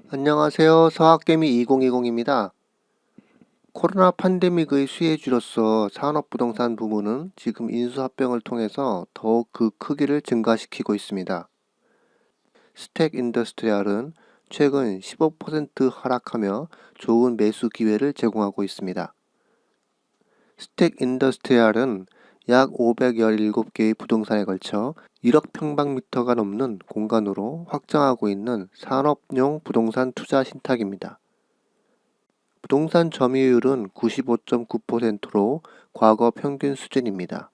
안녕하세요. 서학개미 2020입니다. 코로나 팬데믹의 수혜주로서 산업부동산 부문은 지금 인수합병을 통해서 더욱 그 크기를 증가시키고 있습니다. 스택 인더스트리얼은 최근 15% 하락하며 좋은 매수 기회를 제공하고 있습니다. 스택 인더스트리얼은 약 517개의 부동산에 걸쳐 1억 평방미터가 넘는 공간으로 확장하고 있는 산업용 부동산 투자 신탁입니다. 부동산 점유율은 95.9%로 과거 평균 수준입니다.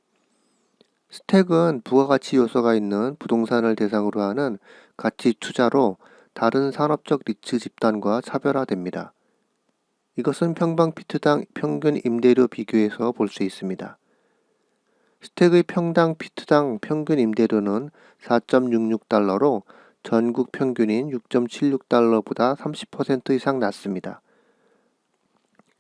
스택은 부가가치 요소가 있는 부동산을 대상으로 하는 가치 투자로 다른 산업적 리츠 집단과 차별화됩니다. 이것은 평방피트당 평균 임대료 비교에서 볼 수 있습니다. 스택의 평당 피트당 평균 임대료는 4.66달러로 전국 평균인 6.76달러보다 30% 이상 낮습니다.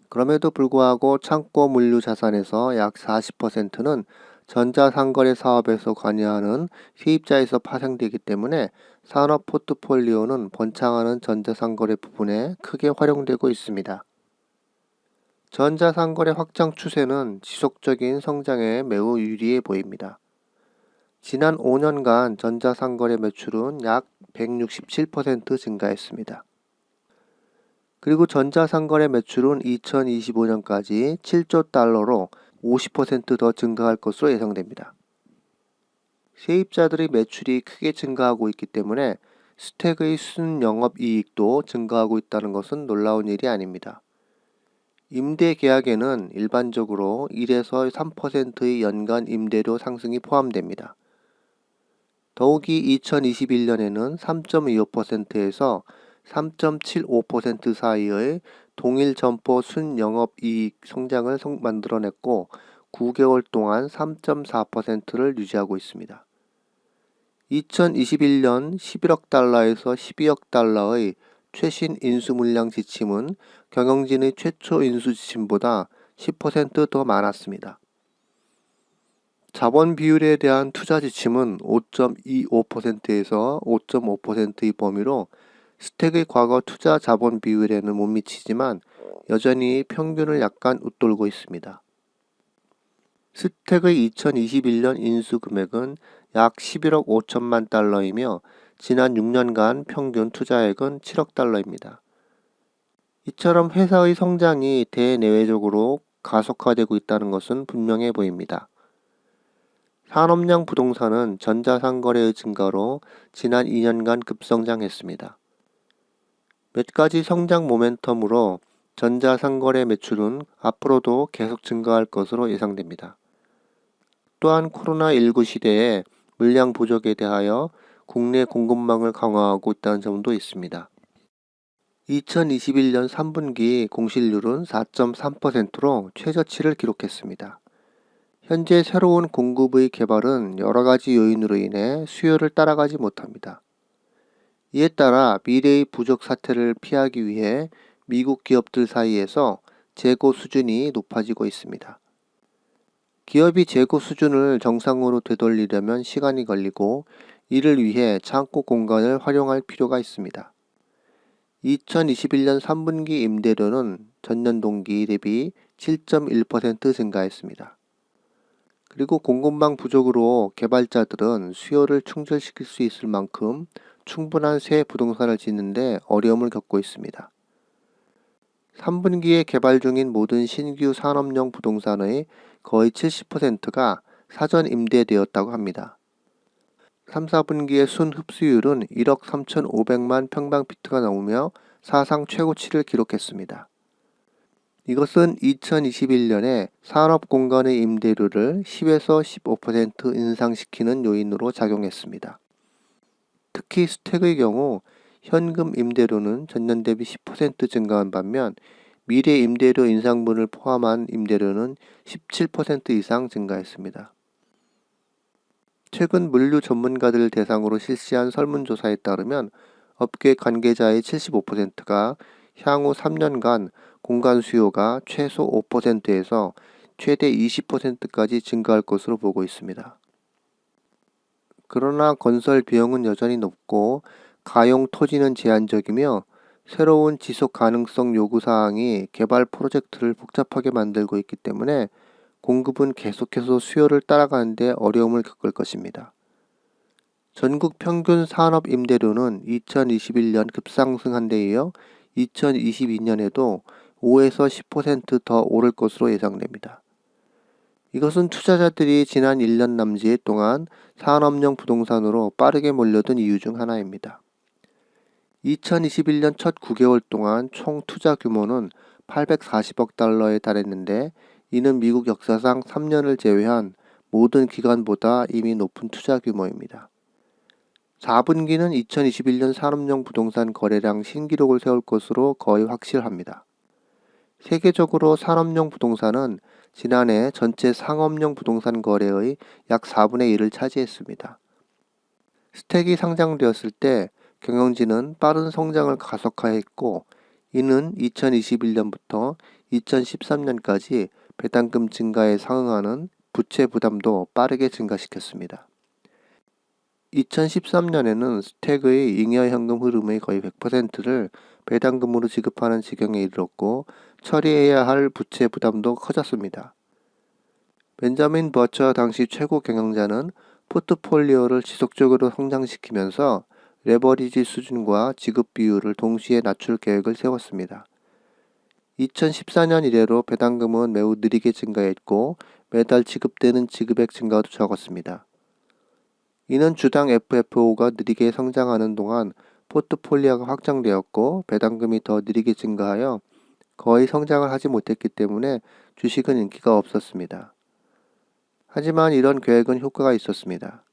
그럼에도 불구하고 창고 물류 자산에서 약 40%는 전자상거래 사업에서 관여하는 세입자에서 파생되기 때문에 산업 포트폴리오는 번창하는 전자상거래 부분에 크게 활용되고 있습니다. 전자상거래 확장 추세는 지속적인 성장에 매우 유리해 보입니다. 지난 5년간 전자상거래 매출은 약 167% 증가했습니다. 그리고 전자상거래 매출은 2025년까지 7조 달러로 50%더 증가할 것으로 예상됩니다. 세입자들의 매출이 크게 증가하고 있기 때문에 스택의 순영업이익도 증가하고 있다는 것은 놀라운 일이 아닙니다. 임대 계약에는 일반적으로 1에서 3%의 연간 임대료 상승이 포함됩니다. 더욱이 2021년에는 3.25%에서 3.75% 사이의 동일 점포 순영업이익 성장을 만들어냈고 9개월 동안 3.4%를 유지하고 있습니다. 2021년 11억 달러에서 12억 달러의 최신 인수 물량 지침은 경영진의 최초 인수 지침보다 10% 더 많았습니다. 자본 비율에 대한 투자 지침은 5.25%에서 5.5%의 범위로 스택의 과거 투자 자본 비율에는 못 미치지만 여전히 평균을 약간 웃돌고 있습니다. 스택의 2021년 인수 금액은 약 11억 5천만 달러이며 지난 6년간 평균 투자액은 7억 달러입니다. 이처럼 회사의 성장이 대내외적으로 가속화되고 있다는 것은 분명해 보입니다. 산업용 부동산은 전자상거래의 증가로 지난 2년간 급성장했습니다. 몇 가지 성장 모멘텀으로 전자상거래 매출은 앞으로도 계속 증가할 것으로 예상됩니다. 또한 코로나19 시대에 물량 부족에 대하여 국내 공급망을 강화하고 있다는 점도 있습니다. 2021년 3분기 공실률은 4.3%로 최저치를 기록했습니다. 현재 새로운 공급의 개발은 여러 가지 요인으로 인해 수요를 따라가지 못합니다. 이에 따라 미래의 부족 사태를 피하기 위해 미국 기업들 사이에서 재고 수준이 높아지고 있습니다. 기업이 재고 수준을 정상으로 되돌리려면 시간이 걸리고 이를 위해 창고 공간을 활용할 필요가 있습니다. 2021년 3분기 임대료는 전년 동기 대비 7.1% 증가했습니다. 그리고 공급망 부족으로 개발자들은 수요를 충족시킬 수 있을 만큼 충분한 새 부동산을 짓는데 어려움을 겪고 있습니다. 3분기에 개발 중인 모든 신규 산업용 부동산의 거의 70%가 사전 임대되었다고 합니다. 3, 4분기의 순 흡수율은 1억 3,500만 평방피트가 넘으며 사상 최고치를 기록했습니다. 이것은 2021년에 산업공간의 임대료를 10에서 15% 인상시키는 요인으로 작용했습니다. 특히 스택의 경우 현금 임대료는 전년 대비 10% 증가한 반면 미래 임대료 인상분을 포함한 임대료는 17% 이상 증가했습니다. 최근 물류 전문가들 대상으로 실시한 설문조사에 따르면 업계 관계자의 75%가 향후 3년간 공간 수요가 최소 5%에서 최대 20%까지 증가할 것으로 보고 있습니다. 그러나 건설 비용은 여전히 높고 가용 토지는 제한적이며 새로운 지속 가능성 요구사항이 개발 프로젝트를 복잡하게 만들고 있기 때문에 공급은 계속해서 수요를 따라가는데 어려움을 겪을 것입니다. 전국 평균 산업 임대료는 2021년 급상승한 데 이어 2022년에도 5에서 10%더 오를 것으로 예상됩니다. 이것은 투자자들이 지난 1년 남짓 동안 산업용 부동산으로 빠르게 몰려든 이유 중 하나입니다. 2021년 첫 9개월 동안 총 투자 규모는 840억 달러에 달했는데 이는 미국 역사상 3년을 제외한 모든 기간보다 이미 높은 투자 규모입니다. 4분기는 2021년 산업용 부동산 거래량 신기록을 세울 것으로 거의 확실합니다. 세계적으로 산업용 부동산은 지난해 전체 상업용 부동산 거래의 약 4분의 1을 차지했습니다. 스택이 상장되었을 때 경영진은 빠른 성장을 가속화했고 이는 2021년부터 2013년까지 배당금 증가에 상응하는 부채 부담도 빠르게 증가시켰습니다. 2013년에는 스택의 잉여현금 흐름의 거의 100%를 배당금으로 지급하는 지경에 이르렀고 처리해야 할 부채 부담도 커졌습니다. 벤자민 버처 당시 최고 경영자는 포트폴리오를 지속적으로 성장시키면서 레버리지 수준과 지급 비율을 동시에 낮출 계획을 세웠습니다. 2014년 이래로 배당금은 매우 느리게 증가했고 매달 지급되는 지급액 증가도 적었습니다. 이는 주당 FFO가 느리게 성장하는 동안 포트폴리오가 확장되었고 배당금이 더 느리게 증가하여 거의 성장을 하지 못했기 때문에 주식은 인기가 없었습니다. 하지만 이런 계획은 효과가 있었습니다.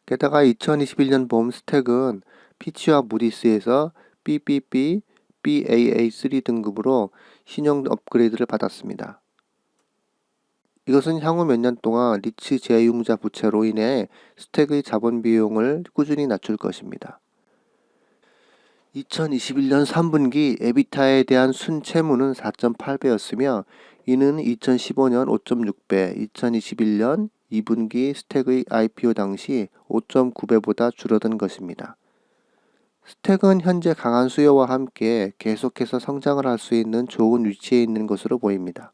게다가 2021년 봄 스택은 피치와 무디스에서 BBB, Baa3 등급으로 신용 업그레이드를 받았습니다. 이것은 향후 몇 년 동안 리츠 재융자 부채로 인해 스택의 자본 비용을 꾸준히 낮출 것입니다. 2021년 3분기 에비타에 대한 순채무는 4.8배였으며 이는 2015년 5.6배, 2021년 2분기 스택의 IPO 당시 5.9배보다 줄어든 것입니다. 스택은 현재 강한 수요와 함께 계속해서 성장을 할 수 있는 좋은 위치에 있는 것으로 보입니다.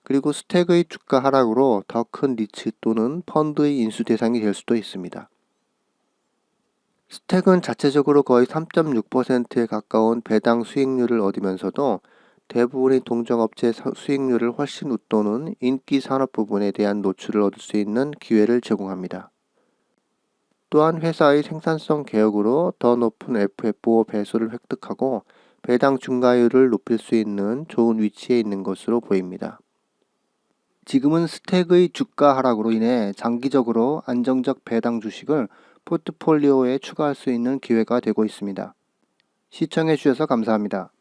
그리고 스택의 주가 하락으로 더 큰 리츠 또는 펀드의 인수 대상이 될 수도 있습니다. 스택은 자체적으로 거의 3.6%에 가까운 배당 수익률을 얻으면서도 대부분의 동종업체 수익률을 훨씬 웃도는 인기 산업 부분에 대한 노출을 얻을 수 있는 기회를 제공합니다. 또한 회사의 생산성 개혁으로 더 높은 FFO 배수를 획득하고 배당 증가율을 높일 수 있는 좋은 위치에 있는 것으로 보입니다. 지금은 스택의 주가 하락으로 인해 장기적으로 안정적 배당 주식을 포트폴리오에 추가할 수 있는 기회가 되고 있습니다. 시청해 주셔서 감사합니다.